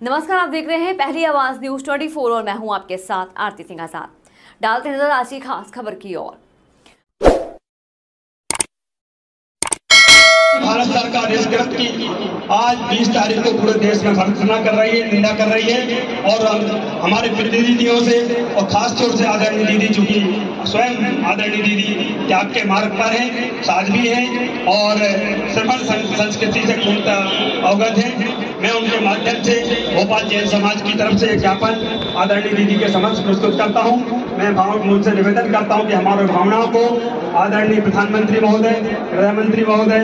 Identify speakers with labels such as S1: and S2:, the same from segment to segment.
S1: नमस्कार, आप देख रहे हैं पहली आवाज न्यूज 24 और मैं हूं आपके साथ आरती सिंह आजाद। डालते नजर आज की खास खबर की ओर।
S2: भारत सरकार इस कृत्य की आज 20 तारीख को पूरे देश में भर्त्सना कर रही है, निंदा कर रही है और हमारे प्रतिनिधियों से और खास तौर से आदरणीय दीदी, चूंकि स्वयं आदरणीय दीदी त्याग के मार्ग पर हैं, साध्वी हैं और श्रमण संस्कृति से पूर्णतः अवगत हैं। मैं उनके माध्यम से भोपाल जैन समाज की तरफ से एक ज्ञापन आदरणीय दीदी के समक्ष प्रस्तुत करता हूं। मैं मुझसे निवेदन करता हूं कि हमारे भावनाओं को आदरणीय प्रधानमंत्री महोदय, गृह मंत्री महोदय,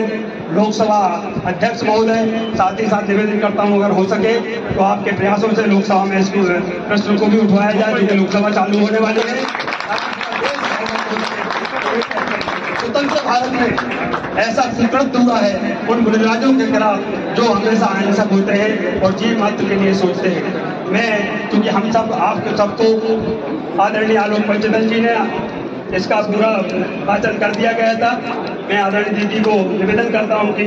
S2: लोकसभा अध्यक्ष महोदय, साथ ही साथ निवेदन करता हूं अगर हो सके तो आपके प्रयासों से लोकसभा में इस प्रश्न को भी उठाया जाए, क्योंकि लोकसभा चालू होने वाली है। स्वतंत्र भारत में ऐसा कुकृत्य हुआ है उन बुनियादों के खिलाफ जो हमेशा अहिंसक होते हैं और जीव मात्र के लिए सोचते हैं। मैं क्योंकि हम सब आपको सबको आदरणीय आलोक पंचदल जी ने इसका पूरा वाचन कर दिया गया था। मैं आदरणीय दीदी को निवेदन करता हूं कि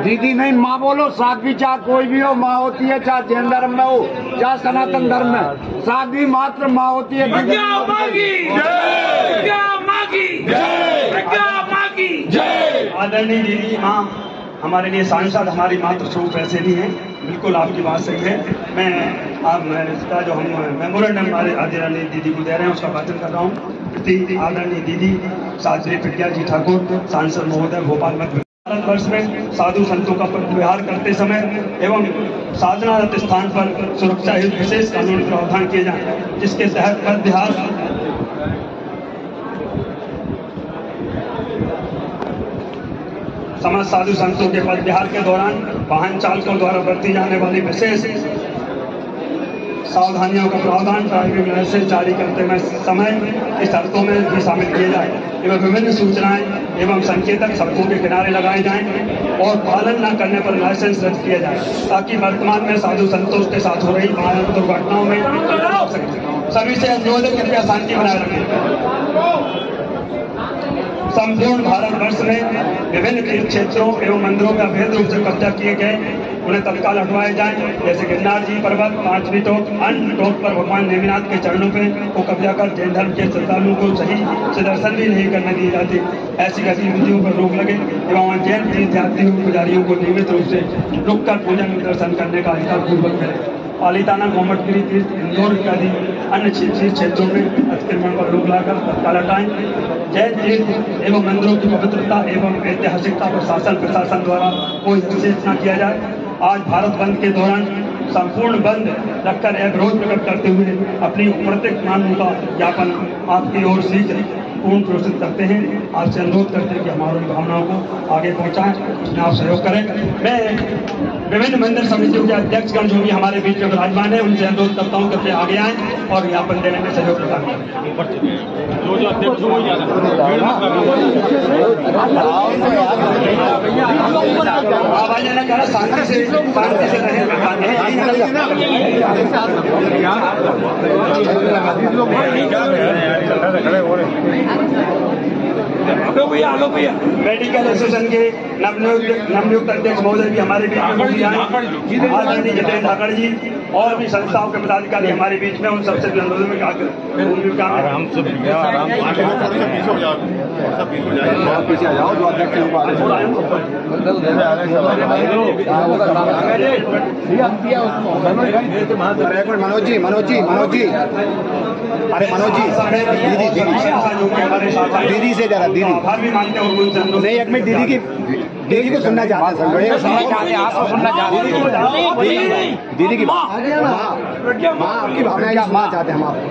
S3: दीदी नहीं, माँ बोलो। साध्वी चाहे कोई भी हो, माँ होती है, चाहे जैन धर्म में हो चाहे सनातन धर्म में, साध्वी मात्र माँ होती है।
S2: आदरणीय दीदी माँ हमारे लिए सांसद, हमारी मातृ स्वरूप ऐसे भी हैं। बिल्कुल आपकी बात सही है। मैं इसका जो हम मेमोरेंडम हमारे आदरणीय दीदी को दे रहे हैं उसका वाचन कर रहा हूँ। आदरणीय दीदी साध्वी प्रज्ञा जी ठाकुर, सांसद महोदय, भोपाल मध्य भारतवर्ष में साधु संतों का व्यवहार करते समय एवं साधनारत स्थान पर सुरक्षा हेतु विशेष कानूनी प्रावधान किए जाए, जिसके तहत मध्य बिहार समस्त साधु संतों के पद विहार के दौरान वाहन चालकों द्वारा बरती जाने वाली विशेष सावधानियों का प्रावधान ड्राइविंग लाइसेंस जारी करते समय की शर्तों में भी शामिल किए जाए एवं विभिन्न सूचनाएं एवं संकेतक सड़कों के किनारे लगाए जाएं और पालन न करने पर लाइसेंस रद्द किया जाए, ताकि वर्तमान में साधु संतों के साथ हो रही भयानक दुर्घटनाओं में सभी से अनुरोध है कृपया शांति बनाए रखें। संपूर्ण भारतवर्ष में विभिन्न तीर्थ क्षेत्रों एवं मंदिरों का अवैध रूप से कब्जा किए गए उन्हें तत्काल हटवाए जाएं। जैसे गिरनार जी पर्वत, 5वीं टोक, अन्य टोक पर भगवान नेमिनाथ के चरणों पे को कब्जा कर जैन धर्म के श्रद्धालुओं को सही से दर्शन भी नहीं करने दी जाती। ऐसी गतिविधियों पर रोक लगे एवं जैन तीर्थयात्रियों पुजारियों को नियमित रूप से रुक कर पूजन दर्शन करने का अधिकार पूर्वक करें। पालीताना, गोमटगिरी तीर्थ, इंदौर इत्यादि अन्य क्षेत्रों में अतिक्रमण पर रोक लगाकर तत्काल हटाएं। जैन तीर्थ एवं मंदिरों की पवित्रता एवं ऐतिहासिकता पर शासन प्रशासन द्वारा कोई हस्तक्षेप न किया जाए। आज भारत बंद के दौरान संपूर्ण बंद रखकर यह विरोध प्रकट करते हुए अपनी प्रत्येक मांगों का ज्ञापन आपकी ओर शीघ्र पूर्ण प्रोषित करते हैं। आपसे अनुरोध करते हैं कि हमारी भावनाओं को आगे पहुंचाएं, उसमें आप सहयोग करें। मैं विभिन्न मंदिर समितियों के अध्यक्षगण जो भी हमारे बीच में विराजमान है उनसे अनुरोध करता हूँ कि आगे आएं और ज्ञापन देने में सहयोग प्रदान करें। आवाज ने कहा शांति से मेडिकल एसोसिएशन के नवनियुक्त अध्यक्ष महोदय भी हमारे बीच में आदरणीय जितेंद्र ठाकुर जी और भी संस्थाओं के पदाधिकारी हमारे बीच में, उन सबसे भी अनुरोध में
S3: मनोज जी अरे मनोज जी, दीदी से जरा, दीदी नहीं, एक मिनट, दीदी को सुनना चाहते हैं, आपको सुनना चाहते हैं, दीदी की माँ आपकी भावनाएं सुनना चाहते हैं हम आपको।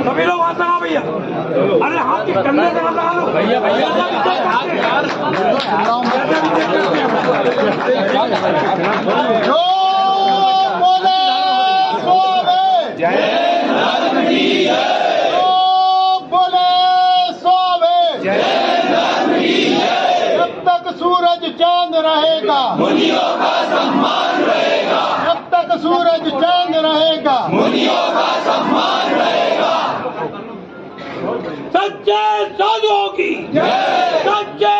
S4: सभी लोग हाथ लगा भैया, अरे हाथ के कंधे से हाथ लगा लो भैया।
S3: जब तक सूरज चांद रहेगा मुनियों का सम्मान रहेगा, जब तक सूरज चांद रहेगा मुनियों का सम्मान रहेगा।
S4: सच्चे साधुओं की, सच्चे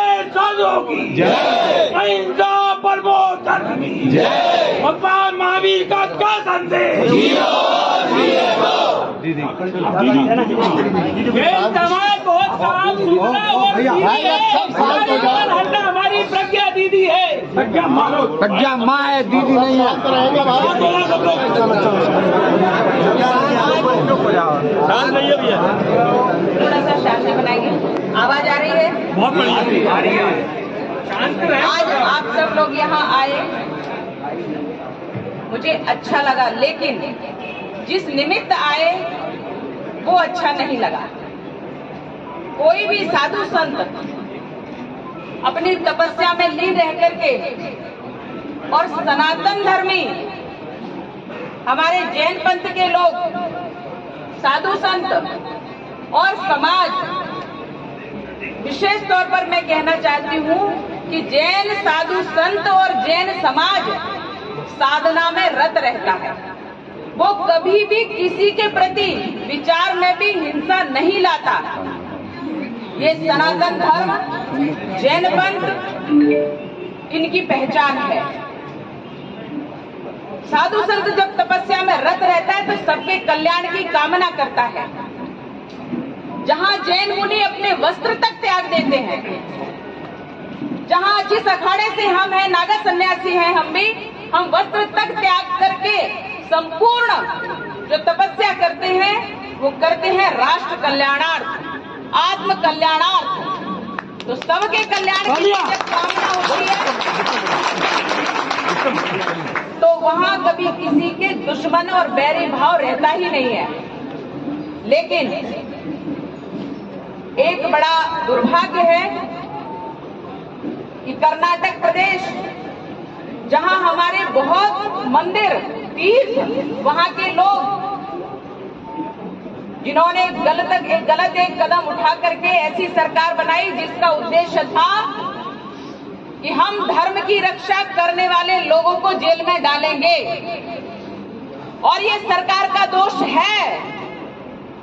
S4: गुरुओं की जय, अहिंसा परमो धर्म की जय। भगवान महावीर का क्या संदेश, समाज बहुत साफ सुथरा और हमारी प्रज्ञा दीदी है, प्रज्ञा माँ है, दीदी नहीं है।
S5: थोड़ा सा शांति बनाइए, आवाज आ रही है?
S4: बहुत बढ़िया आ रही है।
S5: आज आप सब लोग यहाँ आए, मुझे अच्छा लगा, लेकिन जिस निमित्त आए वो अच्छा नहीं लगा। कोई भी साधु संत अपनी तपस्या में लीन रह करके और सनातन धर्मी हमारे जैन पंथ के लोग, साधु संत और समाज, विशेष तौर पर मैं कहना चाहती हूँ कि जैन साधु संत और जैन समाज साधना में रत रहता है। वो कभी भी किसी के प्रति विचार में भी हिंसा नहीं लाता। ये सनातन धर्म, जैन पंथ इनकी पहचान है। साधु संत जब तपस्या में रत रहता है तो सबके कल्याण की कामना करता है। जहाँ जैन मुनि अपने वस्त्र तक त्याग देते हैं, जहाँ जिस अखाड़े से हम हैं, नागा सन्यासी हैं हम वस्त्र तक त्याग करके संपूर्ण जो तपस्या करते हैं वो करते हैं राष्ट्र कल्याणार्थ, आत्म कल्याणार्थ। तो सबके कल्याण की जब कामना होती है तो वहाँ कभी किसी के दुश्मन और बैरी भाव रहता ही नहीं है। लेकिन एक बड़ा दुर्भाग्य है कि कर्नाटक प्रदेश, जहां हमारे बहुत मंदिर, तीर्थ, वहां के लोग जिन्होंने गलत एक कदम उठा करके ऐसी सरकार बनाई जिसका उद्देश्य था कि हम धर्म की रक्षा करने वाले लोगों को जेल में डालेंगे। और ये सरकार का दोष है।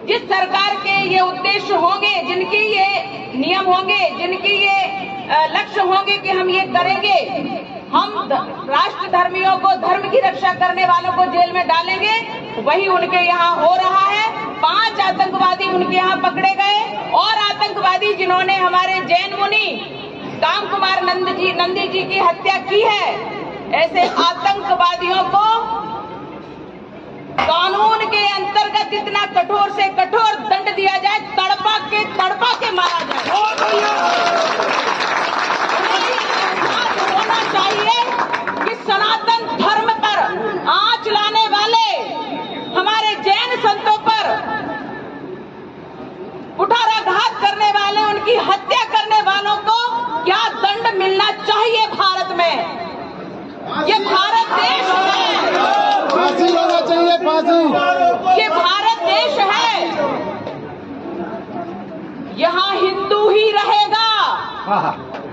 S5: जिस सरकार के ये उद्देश्य होंगे, जिनकी ये नियम होंगे, जिनकी ये लक्ष्य होंगे कि हम ये करेंगे, हम राष्ट्र धर्मियों को, धर्म की रक्षा करने वालों को जेल में डालेंगे, वही उनके यहाँ हो रहा है। 5 आतंकवादी उनके यहाँ पकड़े गए और आतंकवादी जिन्होंने हमारे जैन मुनि काम कुमार नंदी जी की हत्या की है, ऐसे आतंकवादियों को कानून के अंतर्गत इतना कठोर से कठोर दंड दिया जाए, तड़पा के मारा जाए। होना चाहिए कि सनातन धर्म पर आंच लाने वाले हमारे जैन संतों पर कुठाराघात करने वाले, उनकी हत्या करने वालों को क्या दंड मिलना चाहिए भारत में। ये भारत देश है,
S3: फांसी होना चाहिए, फांसी।
S5: ये भारत देश है, यहाँ हिंदू ही रहेगा,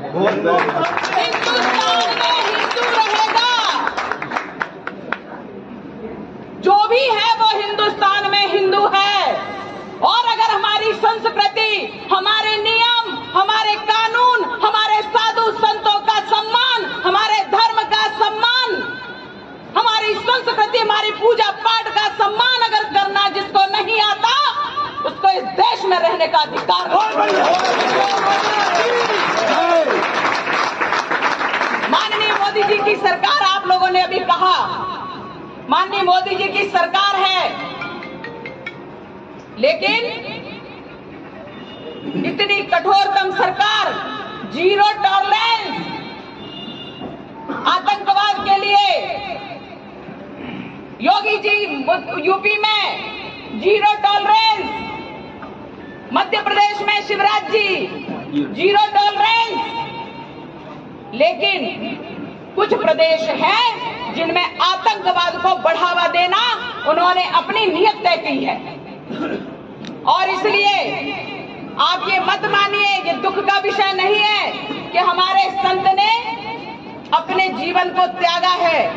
S5: हिंदुस्तान में हिंदू रहेगा। जो भी है वो हिंदुस्तान में हिंदू है। और अगर हमारी संस्कृति, हमारे नियम, हमारे कानून, हमारे साधु संतों का सम्मान, हमारे धर्म का सम्मान, हमारी संस्कृति, हमारी पूजा पाठ का सम्मान अगर करना जिसको नहीं आता, उसको इस देश में रहने का अधिकार माननीय मोदी जी की सरकार, आप लोगों ने अभी कहा, माननीय मोदी जी की सरकार है, लेकिन इतनी कठोरतम सरकार, जीरो टॉलरेंस आतंकवाद के लिए। योगी जी यूपी में जीरो टॉलरेंस, मध्य प्रदेश में शिवराज जी जीरो टॉलरेंस। लेकिन कुछ प्रदेश हैं जिनमें आतंकवाद को बढ़ावा देना उन्होंने अपनी नीयत तय की है। और इसलिए आप ये मत मानिए, ये दुख का विषय नहीं है कि हमारे संत ने अपने जीवन को त्यागा है।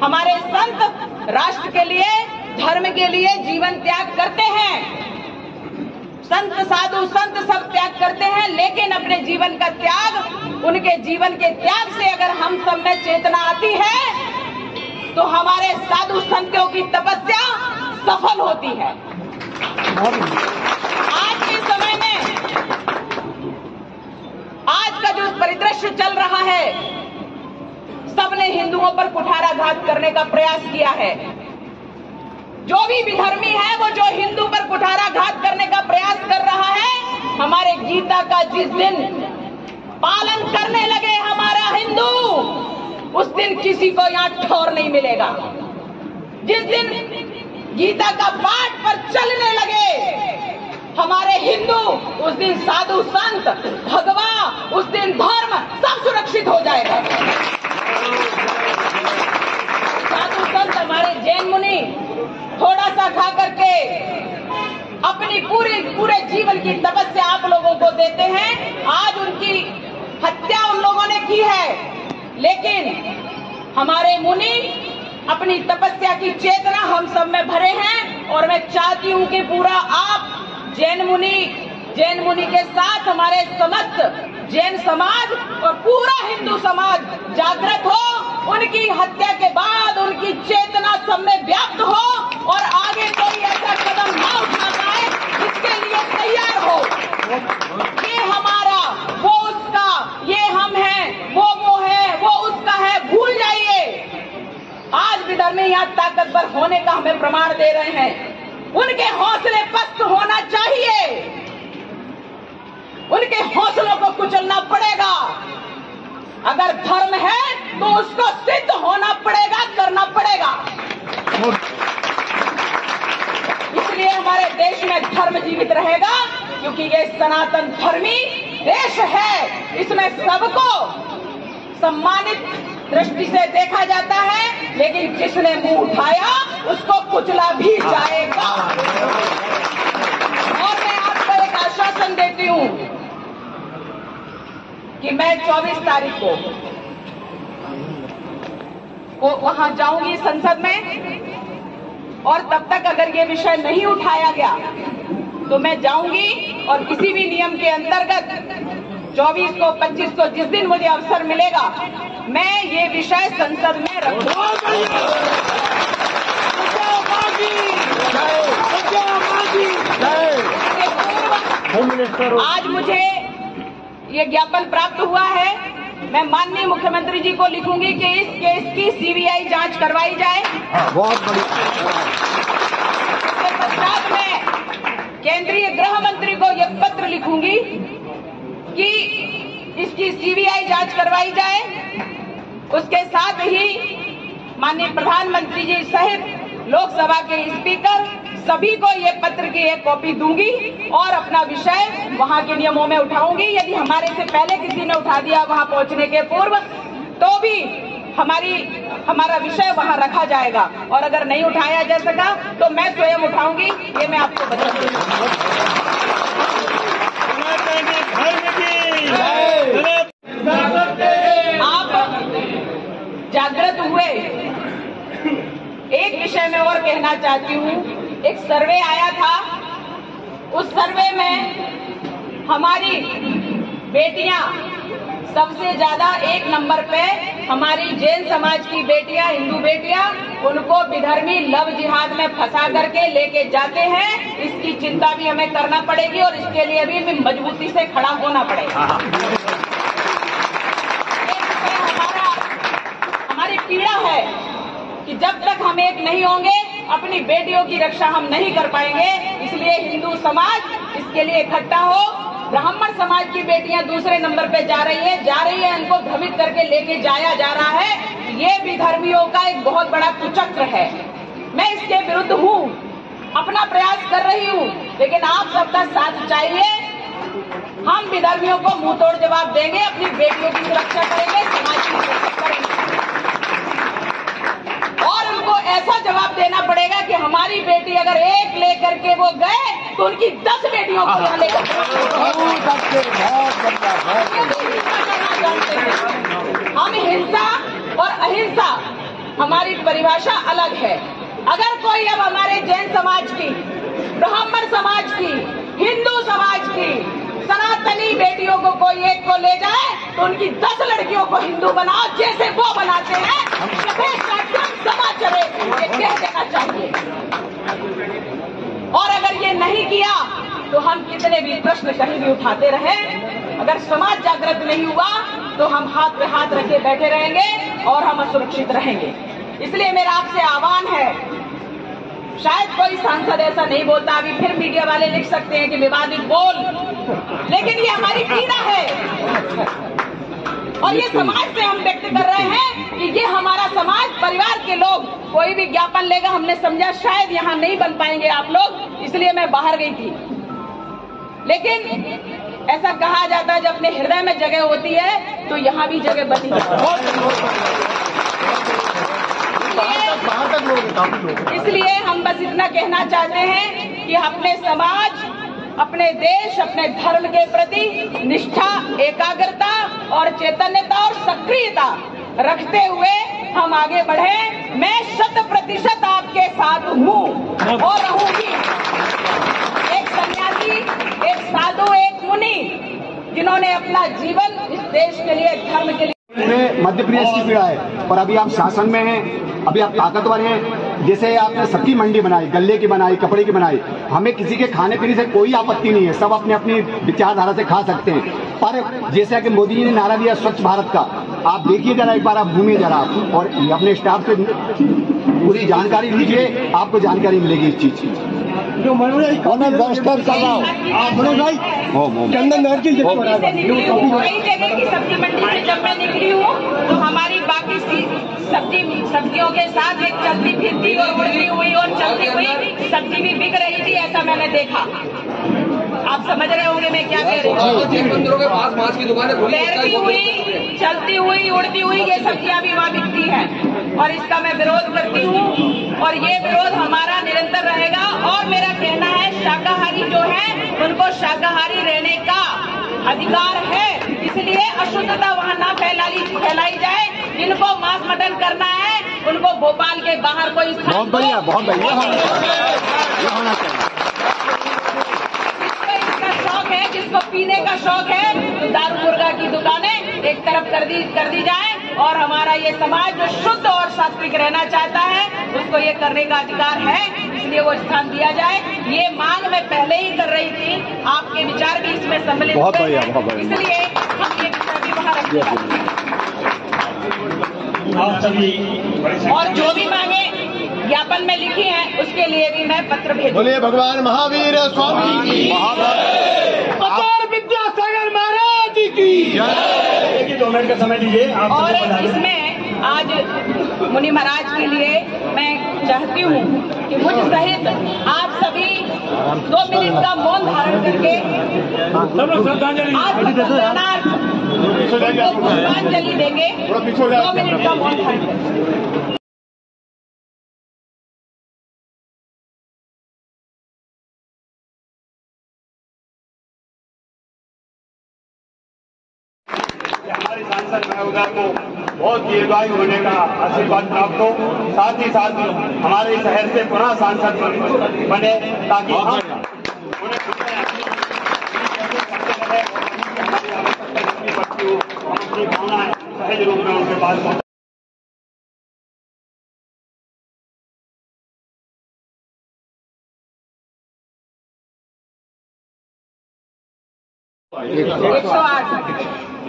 S5: हमारे संत राष्ट्र के लिए, धर्म के लिए जीवन त्याग करते हैं। संत, साधु संत सब त्याग करते हैं, लेकिन अपने जीवन का त्याग उनके जीवन के त्याग से अगर हम सब में चेतना आती है तो हमारे साधु संतों की तपस्या सफल होती है। आज के समय में आज का जो परिदृश्य चल रहा है, सबने हिंदुओं पर कुठाराघात करने का प्रयास किया है। जो भी विधर्मी है वो जो हिंदू पर कुठाराघात करने का प्रयास कर रहा है, हमारे गीता का जिस दिन पालन करने लगे हमारा हिंदू, उस दिन किसी को यहाँ ठौर नहीं मिलेगा। जिस दिन गीता का पाठ पर चलने लगे हमारे हिंदू, उस दिन साधु संत भगवा, उस दिन धर्म सब सुरक्षित हो जाएगा। साधु संत हमारे जैन मुनि थोड़ा सा खा करके अपनी पूरे जीवन की तपस्या आप लोगों को देते हैं। आज उनकी हत्या उन लोगों ने की है, लेकिन हमारे मुनि अपनी तपस्या की चेतना हम सब में भरे हैं। और मैं चाहती हूं कि पूरा आप जैन मुनि के साथ हमारे समस्त जैन समाज और पूरा हिंदू समाज जागृत हो, उनकी हत्या के बाद उनकी चेतना सब में व्याप्त हो और आगे कोई ऐसा कदम न उठा पाए जिसके लिए तैयार हो। ये हमारा, वो उसका, ये हम हैं, वो है, वो उसका है, भूल जाइए। आज विधर्मी यहाँ ताकतवर होने का हमें प्रमाण दे रहे हैं। उनके हौसले पस्त होना चाहिए, उनके हौसलों को कुचलना पड़ेगा। अगर धर्म है तो उसको सिद्ध होना पड़ेगा, करना पड़ेगा। इसलिए हमारे देश में धर्म जीवित रहेगा, क्योंकि ये सनातन धर्मी देश है। इसमें सबको सम्मानित दृष्टि से देखा जाता है, लेकिन जिसने मुंह उठाया उसको कुचला भी जाएगा। और मैं आपको एक आश्वासन देती हूं कि मैं 24 तारीख को वहां जाऊंगी संसद में, और तब तक अगर ये विषय नहीं उठाया गया तो मैं जाऊंगी और किसी भी नियम के अंतर्गत 24 को 25 को जिस दिन मुझे अवसर मिलेगा मैं ये विषय संसद में रखूंगा। आज मुझे ये ज्ञापन प्राप्त हुआ है, मैं माननीय मुख्यमंत्री जी को लिखूंगी कि इस केस की सीबीआई जांच करवाई जाए।
S3: बहुत बढ़िया।
S5: इसके पश्चात मैं केंद्रीय गृह मंत्री को यह पत्र लिखूंगी कि इसकी सीबीआई जांच करवाई जाए। उसके साथ ही माननीय प्रधानमंत्री जी सहित लोकसभा के स्पीकर सभी को ये पत्र की एक कॉपी दूंगी और अपना विषय वहां के नियमों में उठाऊंगी। यदि हमारे से पहले किसी ने उठा दिया वहां पहुंचने के पूर्व, तो भी हमारा विषय वहां रखा जाएगा। और अगर नहीं उठाया जा सका तो मैं स्वयं उठाऊंगी, ये मैं आपको बता दूं। आप जागृत हुए। एक विषय में और कहना चाहती हूँ, एक सर्वे आया था, उस सर्वे में हमारी बेटियां सबसे ज्यादा 1 नंबर पे हमारी जैन समाज की बेटियां, हिंदू बेटियां, उनको विधर्मी लव जिहाद में फंसा करके लेके जाते हैं। इसकी चिंता भी हमें करना पड़ेगी और इसके लिए भी मजबूती से खड़ा होना पड़ेगा। हमारी पीड़ा है कि जब तक हम एक नहीं होंगे अपनी बेटियों की रक्षा हम नहीं कर पाएंगे। इसलिए हिंदू समाज इसके लिए इकट्ठा हो। ब्राह्मण समाज की बेटियां दूसरे नंबर पे जा रही है, उनको भ्रमित करके लेके जाया जा रहा है। ये विधर्मियों का एक बहुत बड़ा कुचक्र है। मैं इसके विरुद्ध हूँ, अपना प्रयास कर रही हूँ, लेकिन आप सबका साथ चाहिए। हम विधर्मियों को मुंह तोड़ जवाब देंगे, अपनी बेटियों की सुरक्षा करेंगे, समाज की सुरक्षा करेंगे। और उनको ऐसा जवाब देना पड़ेगा कि हमारी बेटी अगर एक लेकर के वो गए तो उनकी 10 बेटियों को यहाँ लेकर। हम हिंसा और अहिंसा, हमारी परिभाषा अलग है। अगर कोई अब हमारे जैन समाज की, ब्राह्मण समाज की, हिंदू समाज की, सनातनी बेटियों को कोई एक को ले जाए तो उनकी 10 लड़कियों को हिंदू बनाओ, जैसे वो बनाते हैं। समा चले, ये कह देना चाहिए। और अगर ये नहीं किया तो हम कितने भी प्रश्न कहीं भी उठाते रहे, अगर समाज जागृत नहीं हुआ तो हम हाथ पे हाथ रखे बैठे रहेंगे और हम असुरक्षित रहेंगे। इसलिए मेरा आपसे आह्वान है, शायद कोई सांसद ऐसा नहीं बोलता, अभी फिर मीडिया वाले लिख सकते हैं कि विवादित बोल, लेकिन ये हमारी पीड़ा है और ये समाज से हम व्यक्त कर रहे हैं कि ये हमारा समाज, परिवार के लोग। कोई भी ज्ञापन लेगा, हमने समझा शायद यहाँ नहीं बन पाएंगे आप लोग, इसलिए मैं बाहर गई थी। लेकिन ऐसा कहा जाता है जब अपने हृदय में जगह होती है तो यहाँ भी जगह बनी है। इसलिए हम बस इतना कहना चाहते हैं कि अपने समाज, अपने देश, अपने धर्म के प्रति निष्ठा, एकाग्रता और चैतन्यता और सक्रियता रखते हुए हम आगे बढ़े। मैं 100% आपके साथ हूँ और रहूंगी। एक सन्यासी, एक साधु, एक मुनि, जिन्होंने अपना जीवन इस देश के लिए, धर्म के लिए।
S3: मध्य प्रदेश की पीड़ा है और अभी आप शासन में हैं, अभी आप ताकतवर हैं। जैसे आपने सबकी मंडी बनाई, गल्ले की बनाई, कपड़े की बनाई, हमें किसी के खाने पीने से कोई आपत्ति नहीं है, सब अपने अपनी विचारधारा से खा सकते हैं। पर जैसे कि मोदी जी ने नारा दिया स्वच्छ भारत का, आप देखिए जरा, एक बार आप घूमिए जरा और अपने स्टाफ से पूरी जानकारी लीजिए, आपको जानकारी मिलेगी इस चीज की। जो व्यवस्था कर रहा हूँ चंदन नहर की
S5: जगह की सब्जी मंडी से जब मैं निकली हूँ तो हमारी बाकी सब्जियों के साथ एक चलती फिरती और उड़ती हुई और चलती हुई सब्जी भी बिक रही थी, ऐसा मैंने देखा। आप समझ रहे होंगे मैं क्या कह रही हूँ।
S6: मंदिरों के पास मांस की दुकानें
S5: तैरती हुई, चलती हुई, उड़ती हुई ये सब्जियां भी वहाँ बिकती हैं और इसका मैं विरोध करती हूँ और ये विरोध हमारा निरंतर रहेगा। और मेरा कहना है, शाकाहारी जो है उनको शाकाहारी रहने का अधिकार है, इसलिए अशुद्धता वहाँ ना फैलाई जाए। जिनको मांस मटन करना है उनको भोपाल के बाहर कोई स्थान,
S3: बहुत बढ़िया होना चाहिए।
S5: जिसको पीने का शौक है तो दारू मुर्गा की दुकानें एक तरफ कर दी जाए और हमारा ये समाज जो शुद्ध और सात्विक रहना चाहता है उसको ये करने का अधिकार है, इसलिए वो स्थान दिया जाए। ये मांग मैं पहले ही कर रही थी, आपके विचार भी इसमें सम्मिलित हुए हैं, इसलिए हम ये विचार भी वहाँ रखेंगे। और जो भी मांगे ज्ञापन में लिखी है उसके लिए भी मैं पत्र भेज।
S3: बोलिए भगवान महावीर स्वामी जी,
S4: विद्यासागर महाराज की
S2: जय। 2 मिनट का समय दीजिए आप।
S5: और इसमें आज मुनि महाराज के लिए मैं चाहती हूँ कि मुझ सहित आप सभी 2 मिनट का मौन धारण करके पुष्पांजलि देंगे। 2 मिनट का मौन धारण करेंगे।
S2: हमारे सांसद महोदय को बहुत दीर्घायु होने का आशीर्वाद प्राप्त हो, साथ ही साथ हमारे शहर से पुनः सांसद बने ताकि हम अपनी भावनाएं सहज रूप में उनके पास।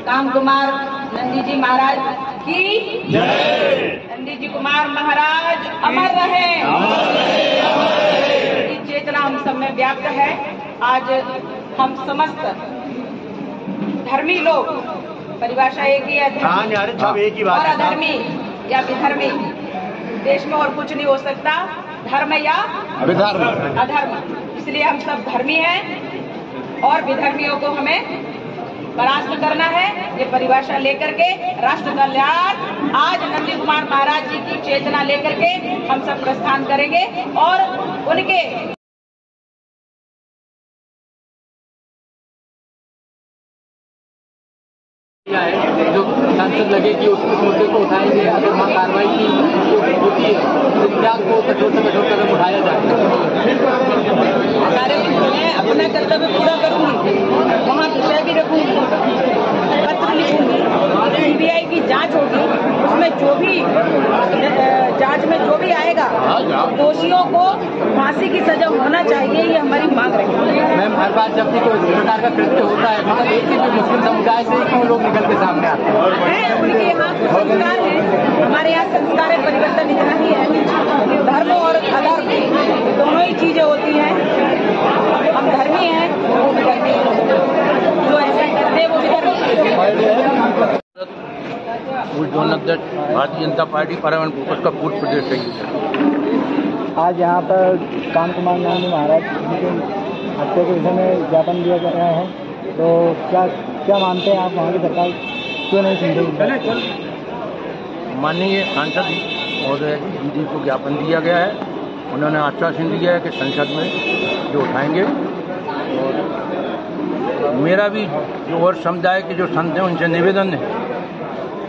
S5: काम कुमार नंदी जी महाराज की जय। नंदी जी कुमार महाराज अमर रहे। चेतना हम सब में व्याप्त है। आज हम समस्त धर्मी लोग, परिभाषा एक ही है, और अधर्मी या विधर्मी, देश में और कुछ नहीं हो सकता, धर्म या अधर्म। इसलिए हम सब धर्मी हैं और विधर्मियों को हमें परास्त करना है। ये परिभाषा लेकर के राष्ट्र कल्याण आज नंदी कुमार महाराज जी की चेतना लेकर के हम सब प्रस्थान करेंगे और उनके
S6: जो सांसद लगे कि उस मुद्दे को उठाएंगे, अगर वहाँ कार्रवाई की होती है तो क्या को कठोर से कठोर कदम उठाया जाए।
S5: मैं अपना कर्तव्य पूरा करूंगी, वहाँ विषय भी रखूंगी, पत्र लिखूंगी, सीबीआई की जांच होगी, उसमें जो भी जांच में जो भी आएगा दोषियों को फांसी की सजा होना चाहिए, ये हमारी मांग रहेगी।
S6: मैम, हर बार जब भी कोई इस प्रकार का कृत्य होता है मतलब एक ही मुस्लिम समुदाय से क्यों लोग निकल के सामने आते हैं?
S5: उनके यहाँ संस्कार है, हमारे यहाँ संस्कार है, परिवर्तन इतना ही है। धर्म और अधर्म दोनों ही चीजें होती हैं। हम धर्मी हैं, वो भी धर्मी हैं, जो ऐसा करते हैं वो भी धर्मी।
S6: भारतीय जनता पार्टी पर्यावरण फोकस का पूर्व प्रदेश है।
S7: आज यहाँ पर कान कुमार नंदी महाराज जी के हत्या के विषय में ज्ञापन दिया गया है, तो क्या मानते हैं आप, वहाँ की सरकार क्यों नहीं सुनते?
S6: माननीय सांसद महोदय जी को ज्ञापन दिया गया है, उन्होंने आश्वासन दिया है कि संसद में जो उठाएंगे। और मेरा भी जो और समुदाय के जो संत हैं उनसे निवेदन है,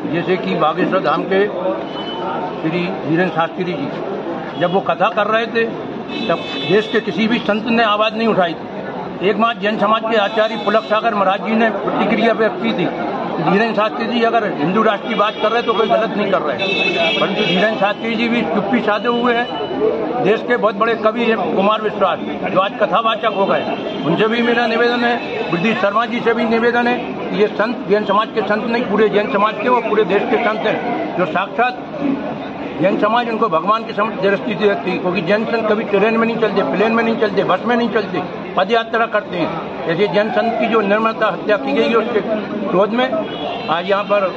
S6: जैसे कि बागेश्वर धाम के श्री धीरेन्द्र शास्त्री जी जब वो कथा कर रहे थे तब देश के किसी भी संत ने आवाज़ नहीं उठाई थी। एकमात्र जैन समाज के आचार्य पुलक सागर महाराज जी ने प्रतिक्रिया व्यक्त की थी। धीरेन्द्र शास्त्री जी अगर हिंदू राष्ट्र की बात कर रहे तो कोई गलत नहीं कर रहे, परंतु धीरेन्द्र शास्त्री जी भी चुप्पी साधे हुए हैं। देश के बहुत बड़े कवि हैं कुमार विश्वास, जो आज कथावाचक हो गए, उनसे भी मेरा निवेदन है। वृद्धि शर्मा जी से भी निवेदन है कि ये संत जैन समाज के संत नहीं, पूरे जैन समाज के, वो पूरे देश के संत हैं, जो साक्षात जैन समाज उनको भगवान की समझ दृष्टि से रखती है। क्योंकि जैन संत कभी ट्रेन में नहीं चलते, प्लेन में नहीं चलते, बस में नहीं चलते, पद यात्रा करते हैं। ऐसे जैन संत की जो निर्मलता हत्या की गई है उसके विरोध में आज यहाँ पर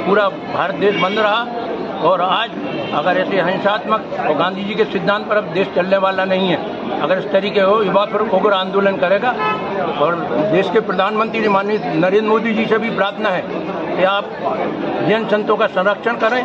S6: पूरा भारत देश बंद रहा। और आज अगर ऐसे हिंसात्मक और गांधी जी के सिद्धांत पर अब देश चलने वाला नहीं है। अगर इस तरीके हो युवा फिर उग्र आंदोलन करेगा। और देश के प्रधानमंत्री माननीय नरेंद्र मोदी जी से भी प्रार्थना है कि आप जैन संतों का संरक्षण करें।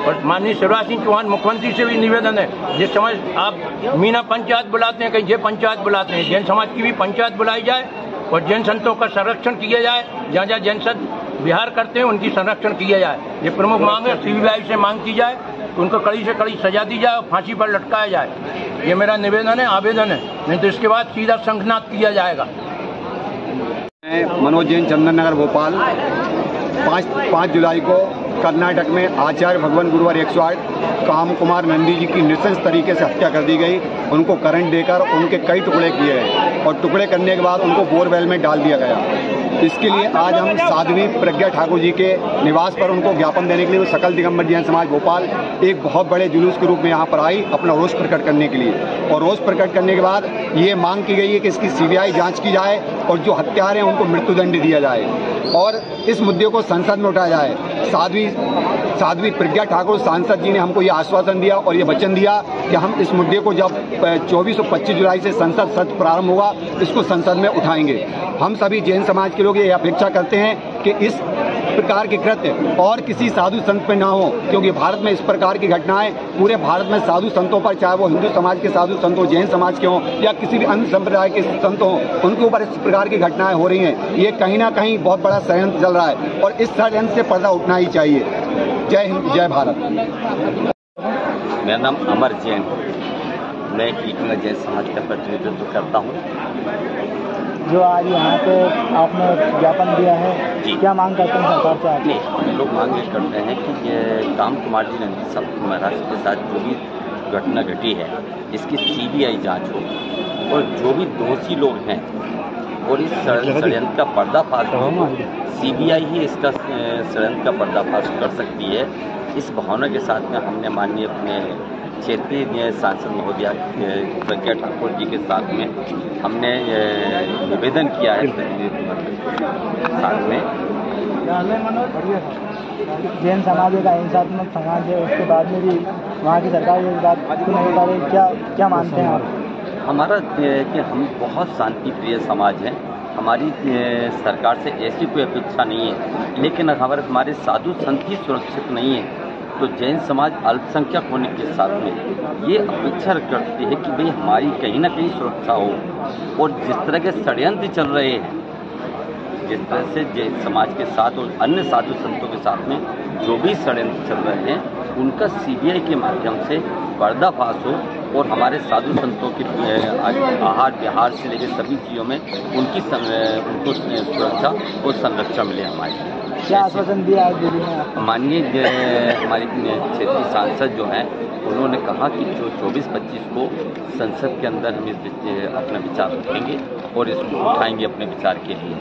S6: और माननीय शिवराज सिंह चौहान मुख्यमंत्री से भी निवेदन है, जिस समय आप मीना पंचायत बुलाते हैं, कहीं ये पंचायत बुलाते हैं, जैन समाज की भी पंचायत बुलाई जाए और जैन संतों का संरक्षण किया जाए। जहाँ जहाँ जैन संत विहार करते हैं उनकी संरक्षण किया जाए। ये प्रमुख मांग है। सीबीआई से मांग की जाए, उनको कड़ी से कड़ी सजा दी जाए और फांसी पर लटकाया जाए। ये मेरा निवेदन है, आवेदन है, नहीं तो इसके बाद सीधा शंखनाद किया जाएगा।
S3: मनोज जैन, चंदन नगर, भोपाल। 5 जुलाई को कर्नाटक में आचार्य भगवान गुरुवार 108 काम कुमार नंदी जी की नृशंस तरीके से हत्या कर दी गई। उनको करंट देकर उनके कई टुकड़े किए गए और टुकड़े करने के बाद उनको बोरवेल में डाल दिया गया। इसके लिए आज हम साध्वी प्रज्ञा ठाकुर जी के निवास पर उनको ज्ञापन देने के लिए सकल दिगंबर जैन समाज भोपाल एक बहुत बड़े जुलूस के रूप में यहाँ पर आई अपना रोष प्रकट करने के लिए। और रोष प्रकट करने के बाद ये मांग की गई है कि इसकी सीबीआई जांच की जाए और जो हत्यारे हैं उनको मृत्युदंड दिया जाए और इस मुद्दे को संसद में उठाया जाए। साध्वी प्रज्ञा ठाकुर सांसद जी ने हमको ये आश्वासन दिया और ये वचन दिया कि हम इस मुद्दे को जब 24 और 25 जुलाई से संसद सत्र प्रारंभ होगा इसको संसद में उठाएंगे। हम सभी जैन समाज के लोग ये अपेक्षा करते हैं कि इस प्रकार के कृत्य और किसी साधु संत पर ना हो, क्योंकि भारत में इस प्रकार की घटनाएं पूरे भारत में साधु संतों पर, चाहे वो हिंदू समाज के साधु संत हो, जैन समाज के हों या किसी भी अन्य संप्रदाय के संत हों, उनके ऊपर इस प्रकार की घटनाएं हो रही हैं। ये कहीं ना कहीं बहुत बड़ा षड्यंत्र चल रहा है और इस षड्यंत्र से पर्दा उठना ही चाहिए। जय हिंद, जय भारत।
S8: मेरा नाम अमर जैन, मैं कीटंगा जैन समाज का प्रतिनिधित्व करता हूँ।
S7: जो आज यहाँ पे आपने ज्ञापन दिया है, क्या मांग करते हैं सरकार से आप?
S8: नहीं, लोग मांग ये करते हैं कि ये काम कुमार जी नंदी महाराज के साथ जो भी घटना घटी है इसकी सीबीआई जांच हो और जो भी दोषी लोग हैं और इस षड्यंत्र का पर्दाफाश हो, सीबीआई ही इसका षड्यंत्र का पर्दाफाश कर सकती है। इस भावना के साथ में हमने माननीय अपने क्षेत्रीय सांसद महोदया प्रज्ञा ठाकुर जी के साथ में हमने निवेदन किया है साथ में।
S7: जैन समाज का हिंसात्मक समाज है, उसके बाद में भी वहाँ की सरकार ये बात क्यों नहीं बता रही? क्या मानते हैं आप?
S8: हमारा कि हम बहुत शांति प्रिय समाज हैं, हमारी सरकार से ऐसी कोई अपेक्षा नहीं है, लेकिन हमारे साधु संत ही सुरक्षित नहीं है तो जैन समाज अल्पसंख्यक होने के साथ में ये अपेक्षा करती है कि भाई हमारी कहीं ना कहीं सुरक्षा हो। और जिस तरह के षड्यंत्र चल रहे हैं जिस तरह से समाज के साथ और अन्य साधु संतों के साथ में जो भी षड्यंत्र चल रहे हैं उनका सीबीआई के माध्यम से पर्दाफाश हो और हमारे साधु संतों के आहार विहार से लेकर सभी चीज़ों में उनको सुरक्षा और संरक्षण मिले। हमारे
S7: क्या आश्वासन दिया आज दिल्ली में?
S8: माननीय हमारी क्षेत्रीय सांसद जो हैं उन्होंने कहा कि जो 24-25 को संसद के अंदर हम इस अपना विचार रखेंगे और इसको उठाएंगे अपने विचार के लिए।